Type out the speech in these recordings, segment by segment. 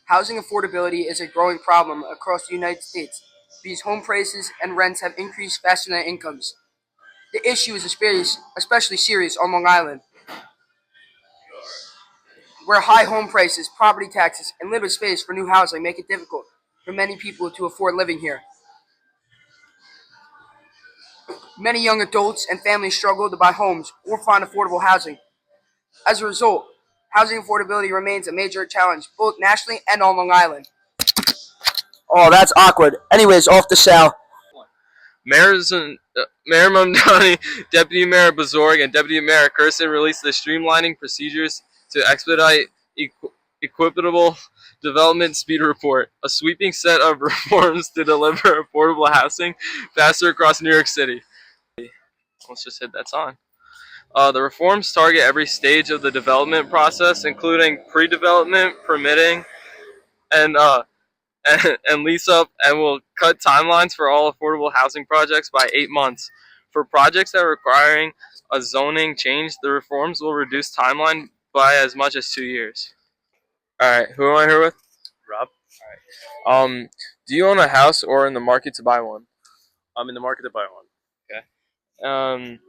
Housing affordability is a growing problem across the United States because home prices and rents have increased faster than incomes. The issue is especially serious on Long Island, where high home prices, property taxes, and limited space for new housing make it difficult for many people to afford living here. Many young adults and families struggle to buy homes or find affordable housing. As a result, housing affordability remains a major challenge both nationally and on Long Island. Oh, that's awkward. Anyways, off the cell. Mayor Mamdani, Deputy Mayor Bazorg, and Deputy Mayor Kirsten released the Streamlining Procedures to Expedite Equitable Development Speed Report, a sweeping set of reforms to deliver affordable housing faster across New York City. Let's just hit that song. The reforms target every stage of the development process, including pre-development, permitting, and and lease up, and will cut timelines for all affordable housing projects by 8 months. For projects that are requiring a zoning change, the reforms will reduce timeline by as much as 2 years. All right, who am I here with? Rob, Do you own a house or in the market to buy one? I'm in the market to buy one. Um,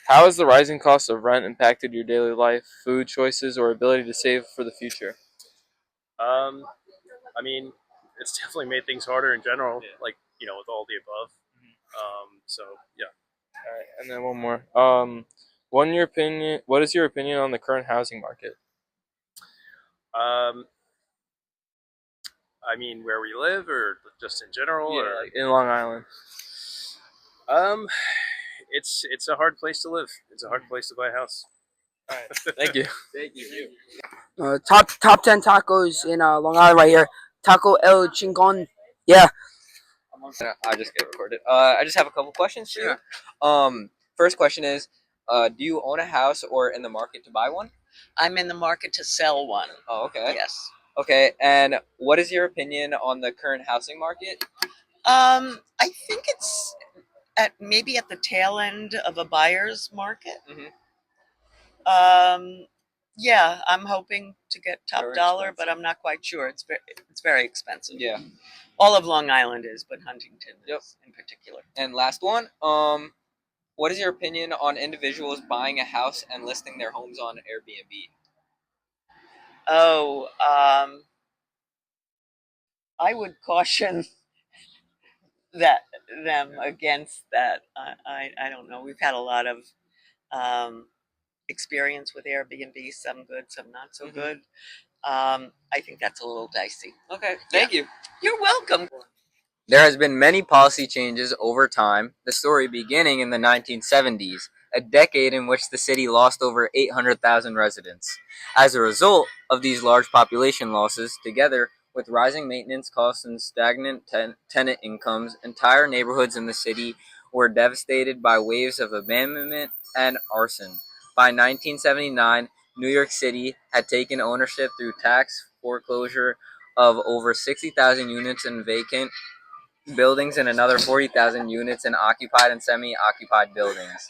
how has the rising cost of rent impacted your daily life, food choices, or ability to save for the future? Um, I mean, it's definitely made things harder in general, like, with all the above. So, yeah. All right, and then one more. What is your opinion on the current housing market? Um, I mean, where we live or just in general? Or, Like in Long Island. um, it's a hard place to live. It's a hard place to buy a house. All right, thank you. Thank you. Top 10 tacos in Long Island right here. Taco El Chingon. Yeah. I just get recorded. I just have a couple questions for you. First question is, do you own a house or in the market to buy one? I'm in the market to sell one. Oh, okay. Yes. Okay, and what is your opinion on the current housing market? I think it's maybe at the tail end of a buyer's market. Mhm. Yeah, I'm hoping to get top Very dollar, expensive. but I'm not quite sure. It's very expensive. Yeah. All of Long Island is, but Huntington Yep. is in particular. And last one, what is your opinion on individuals buying a house and listing their homes on Airbnb? Oh, I would caution them against that. I don't know. We've had a lot of experience with Airbnb, some good, some not so good. I think that's a little dicey. Okay, thank you. You're welcome. There has been many policy changes over time, the story beginning in the 1970s, a decade in which the city lost over 800,000 residents. As a result of these large population losses, together with rising maintenance costs and stagnant tenant incomes, entire neighborhoods in the city were devastated by waves of abandonment and arson. By 1979, New York City had taken ownership through tax foreclosure of over 60,000 units in vacant buildings and another 40,000 units in occupied and semi-occupied buildings.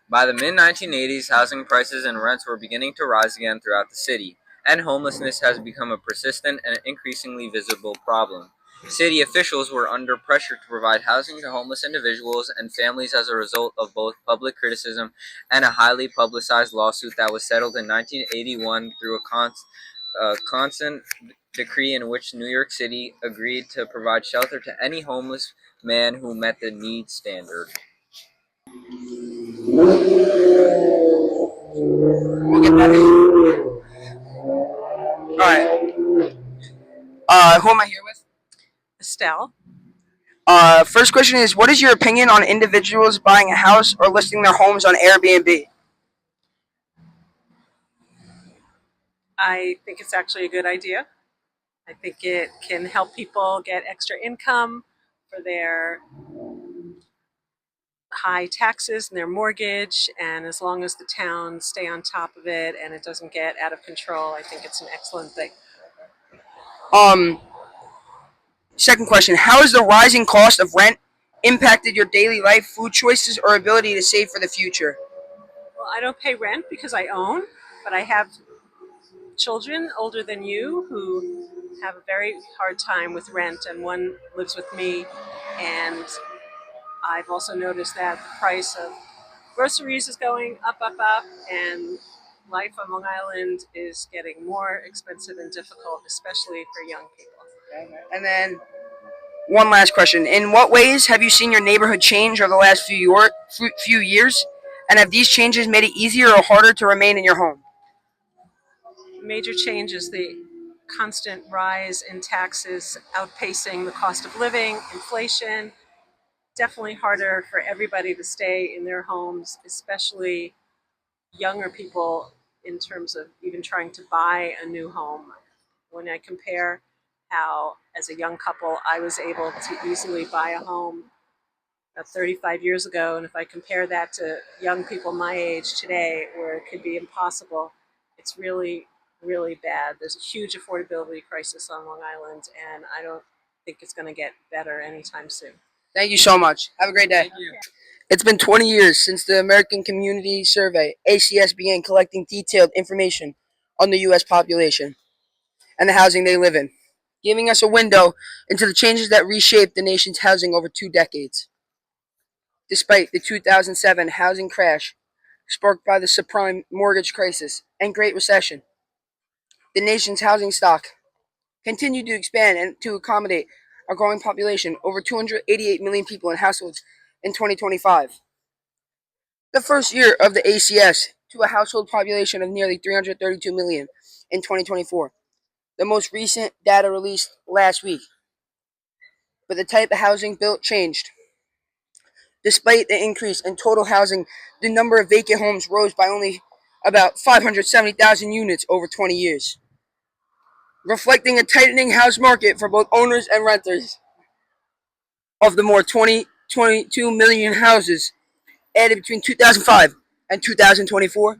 By the mid-1980s, housing prices and rents were beginning to rise again throughout the city, and homelessness has become a persistent and increasingly visible problem. City officials were under pressure to provide housing to homeless individuals and families as a result of both public criticism and a highly publicized lawsuit that was settled in 1981 through a constant decree in which New York City agreed to provide shelter to any homeless man who met the needs standard. All right. Who am I here with? Estelle. First question is, what is your opinion on individuals buying a house or listing their homes on Airbnb? I think it's actually a good idea. I think it can help people get extra income for their high taxes and their mortgage, and as long as the towns stay on top of it and it doesn't get out of control, I think it's an excellent thing. Um, Second question, how has the rising cost of rent impacted your daily life, food choices, or ability to save for the future? Well, I don't pay rent because I own, but I have children older than you who have a very hard time with rent, and one lives with me. And I've also noticed that the price of groceries is going up, up, up, and life on Long Island is getting more expensive and difficult, especially for young people. And then one last question: in what ways have you seen your neighborhood change over the last few years, and have these changes made it easier or harder to remain in your home? Major change is the constant rise in taxes outpacing the cost of living, inflation. Definitely harder for everybody to stay in their homes, especially younger people, in terms of even trying to buy a new home. When I compare how, as a young couple, I was able to easily buy a home 35 years ago, and if I compare that to young people my age today, where it could be impossible, it's really, really bad. There's a huge affordability crisis on Long Island, and I don't think it's going to get better anytime soon. Thank you so much. Have a great day. Thank you. It's been 20 years since the American Community Survey, ACS, began collecting detailed information on the U.S. population and the housing they live in, giving us a window into the changes that reshaped the nation's housing over 2 decades. Despite the 2007 housing crash sparked by the subprime mortgage crisis and Great Recession, the nation's housing stock continued to expand and to accommodate a growing population, over 288 million people in households in 2025. The first year of the ACS to a household population of nearly 332 million in 2024, the most recent data released last week. But the type of housing built changed. Despite the increase in total housing, the number of vacant homes rose by only about 570,000 units over 20 years, reflecting a tightening house market for both owners and renters. Of the more 22 million houses added between 2005 and 2024,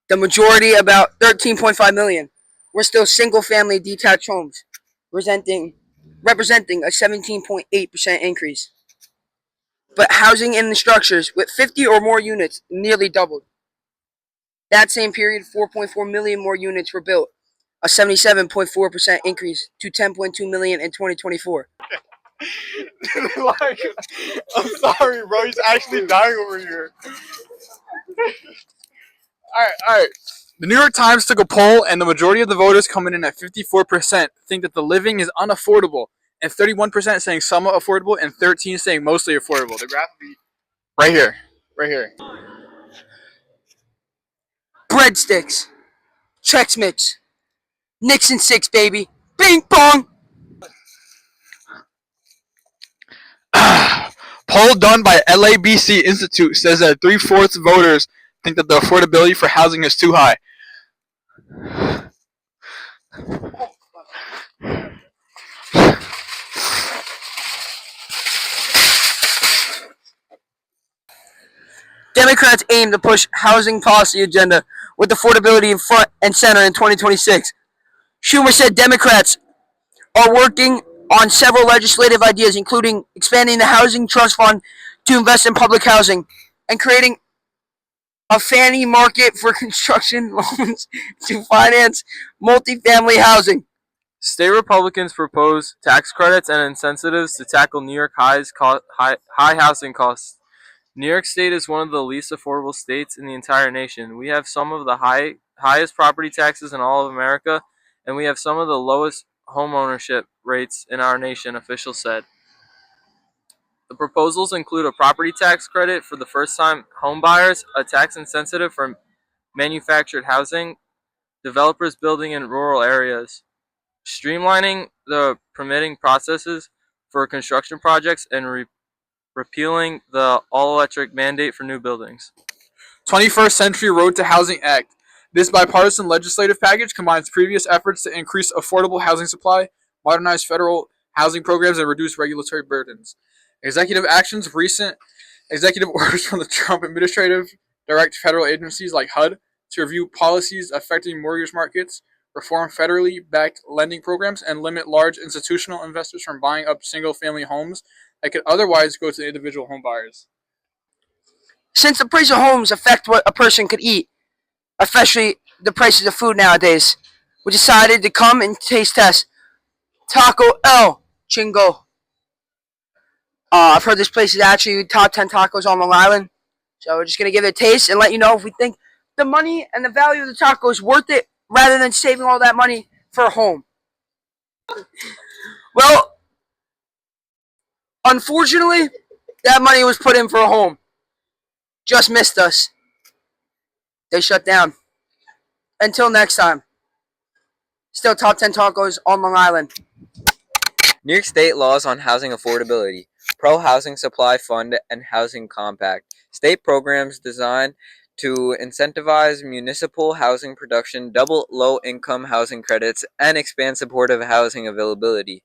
the majority, about 13.5 million, were still single-family detached homes, representing a 17.8% increase. But housing in the structures with 50 or more units nearly doubled. That same period, 4.4 million more units were built, a 77.4% increase to 10.2 million in 2024. Like, I'm sorry, bro. He's actually dying over here. All right. The New York Times took a poll, and the majority of the voters, coming in at 54%, think that the living is unaffordable, and 31% saying somewhat affordable, and 13% saying mostly affordable. The graph will be right here. Right here. Breadsticks, Chex Mix, Nixon 6, baby, Bing Bong. Poll done by LABC Institute says that 3/4 voters think that the affordability for housing is too high. Democrats aim to push housing policy agenda with affordability in front and center in 2026. Schumer said Democrats are working on several legislative ideas, including expanding the Housing Trust Fund to invest in public housing and creating a Fannie market for construction loans to finance multifamily housing. State Republicans propose tax credits and incentives to tackle New York high housing costs. New York State is one of the least affordable states in the entire nation. We have some of the highest property taxes in all of America, and we have some of the lowest home ownership rates in our nation, officials said. The proposals include a property tax credit for the first-time home buyers, a tax incentive for manufactured housing, developers building in rural areas, streamlining the permitting processes for construction projects, and repealing the all-electric mandate for new buildings. 21st Century Road to Housing Act. This bipartisan legislative package combines previous efforts to increase affordable housing supply, modernize federal housing programs, and reduce regulatory burdens. Executive actions, recent executive orders from the Trump administration direct federal agencies like HUD to review policies affecting mortgage markets, reform federally backed lending programs, and limit large institutional investors from buying up single-family homes that could otherwise go to individual home buyers. Since the price of homes affect what a person could eat, especially the prices of food nowadays, we decided to come and taste test Taco El Chingo. I've heard this place is actually top 10 tacos on Long Island. So we're just going to give it a taste and let you know if we think the money and the value of the taco is worth it rather than saving all that money for a home. Well, unfortunately, that money was put in for a home. Just missed us. They shut down. Until next time, still top 10 tacos on Long Island. New York State laws on housing affordability, Pro-Housing Supply Fund, and Housing Compact. State programs designed to incentivize municipal housing production, double low-income housing credits, and expand supportive housing availability.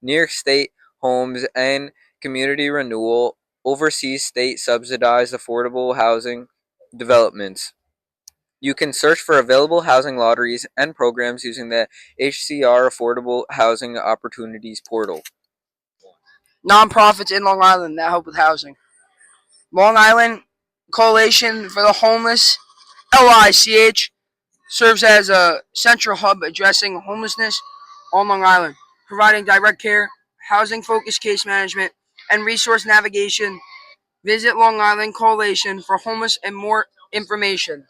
New York State Homes and Community Renewal oversees state-subsidized affordable housing developments. You can search for available housing lotteries and programs using the HCR Affordable Housing Opportunities portal. Nonprofits in Long Island that help with housing. Long Island Coalition for the Homeless, LICH, serves as a central hub addressing homelessness on Long Island, providing direct care, housing-focused case management, and resource navigation. Visit Long Island Coalition for Homeless and more information.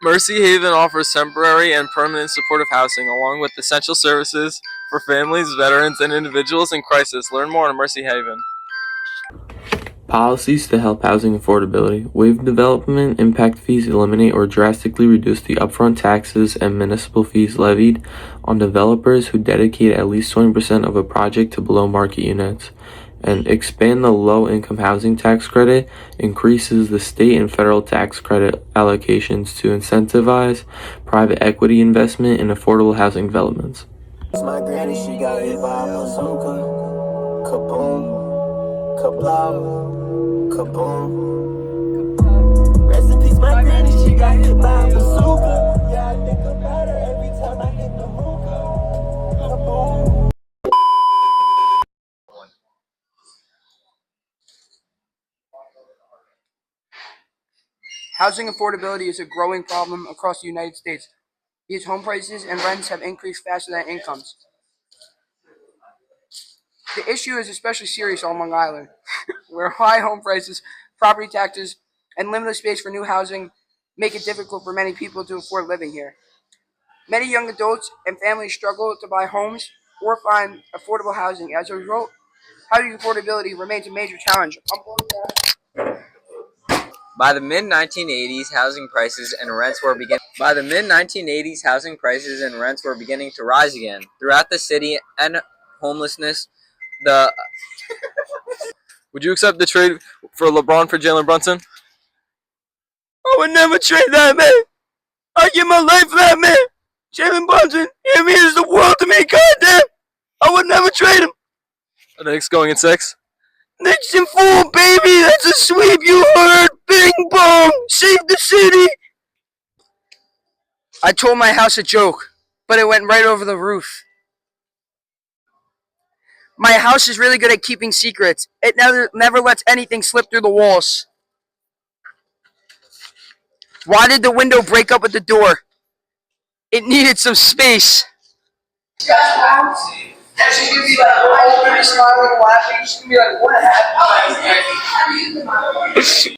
Mercy Haven offers temporary and permanent supportive housing along with essential services for families, veterans, and individuals in crisis. Learn more on Mercy Haven. Policies to help housing affordability. Waive development impact fees, eliminate or drastically reduce the upfront taxes and municipal fees levied on developers who dedicate at least 20% of a project to below market units. And expand the low-income housing tax credit, increases the state and federal tax credit allocations to incentivize private equity investment in affordable housing developments. My granny, she got hit by a bazooka. Kaboom, kablow, kaboom. Rest in peace, my granny, she got hit by a bazooka. Yeah, I think about her every time I hit the hookah. Kaboom. Housing affordability is a growing problem across the United States. These home prices and rents have increased faster than incomes. The issue is especially serious on Long Island, where high home prices, property taxes, and limited space for new housing make it difficult for many people to afford living here. Many young adults and families struggle to buy homes or find affordable housing. As a result, housing affordability remains a major challenge. By the mid-1980s, housing prices and rents were beginning to rise again. Throughout the city and homelessness, the Would you accept the trade for LeBron for Jalen Brunson? I would never trade that man. I give my life for that man. Jalen Brunson, he means the world to me, goddamn. I would never trade him. Are the Knicks going in 6? Knicks in 4, baby. That's a sweep. You heard? Bing bong. Save the city. I told my house a joke, but it went right over the roof. My house is really good at keeping secrets. It never lets anything slip through the walls. Why did the window break up with the door? It needed some space. She's gonna be like, oh, smiling, laughing. She's gonna be like, what happened?